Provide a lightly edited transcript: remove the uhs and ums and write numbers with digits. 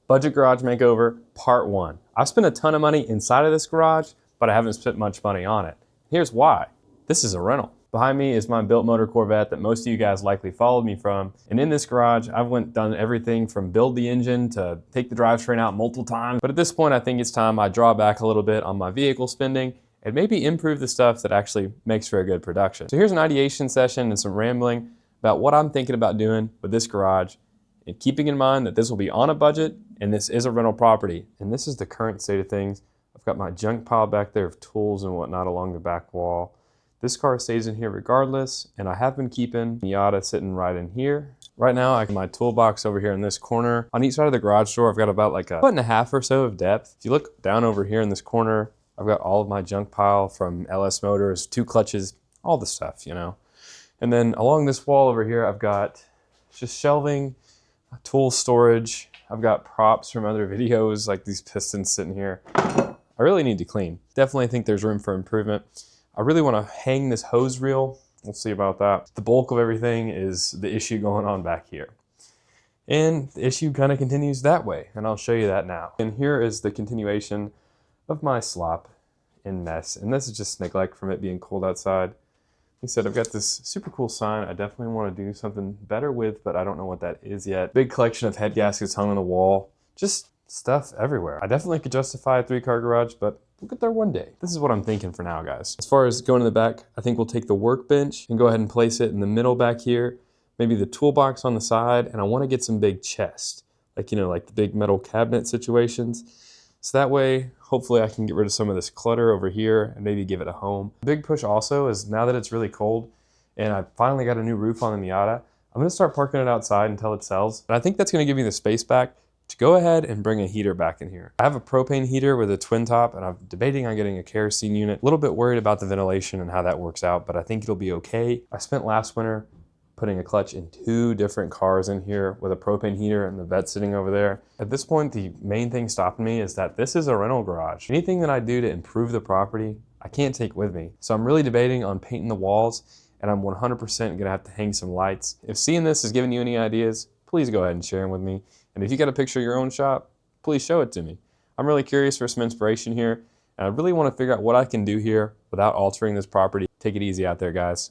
Budget garage makeover, part 1. I've spent a ton of money inside of this garage, but I haven't spent much money on it. Here's why. This is a rental. Behind me is my built motor Corvette that most of you guys likely followed me from. And in this garage, I've done everything from build the engine to take the drivetrain out multiple times. But at this point, I think it's time I draw back a little bit on my vehicle spending and maybe improve the stuff that actually makes for a good production. So here's an ideation session and some rambling about what I'm thinking about doing with this garage, and keeping in mind that this will be on a budget and this is a rental property. And this is the current state of things. I've got my junk pile back there of tools and whatnot along the back wall. This car stays in here regardless, and I have been keeping Miata sitting right in here. Right now, I have my toolbox over here in this corner. On each side of the garage door, I've got about like a 1.5 foot or so of depth. If you look down over here in this corner, I've got all of my junk pile from LS Motors, 2 clutches, all the stuff, you know. And then along this wall over here, I've got just shelving, tool storage. I've got props from other videos, like these pistons sitting here. I really need to clean. Definitely think there's room for improvement. I really want to hang this hose reel. We'll see about that. The bulk of everything is the issue going on back here. And the issue kind of continues that way, and I'll show you that now. And here is the continuation of my slop and mess. And this is just neglect from it being cold outside. Like I said, I've got this super cool sign I definitely want to do something better with, but I don't know what that is yet. Big collection of head gaskets hung on the wall. Just stuff everywhere. I definitely could justify a 3-car garage, but we'll get there one day. This is what I'm thinking for now, guys. As far as going in the back, I think we'll take the workbench and go ahead and place it in the middle back here. Maybe the toolbox on the side, and I want to get some big chests. Like, you know, like the big metal cabinet situations. So that way, hopefully I can get rid of some of this clutter over here and maybe give it a home. A big push also is now that it's really cold and I finally got a new roof on the Miata, I'm gonna start parking it outside until it sells. And I think that's gonna give me the space back to go ahead and bring a heater back in here. I have a propane heater with a twin top, and I'm debating on getting a kerosene unit. A little bit worried about the ventilation and how that works out, but I think it'll be okay. I spent last winter putting a clutch in 2 different cars in here with a propane heater and the vet sitting over there. At this point, the main thing stopping me is that this is a rental garage. Anything that I do to improve the property, I can't take with me. So I'm really debating on painting the walls, and I'm 100% gonna have to hang some lights. If seeing this is giving you any ideas, please go ahead and share them with me. And if you got a picture of your own shop, please show it to me. I'm really curious for some inspiration here, and I really wanna figure out what I can do here without altering this property. Take it easy out there, guys.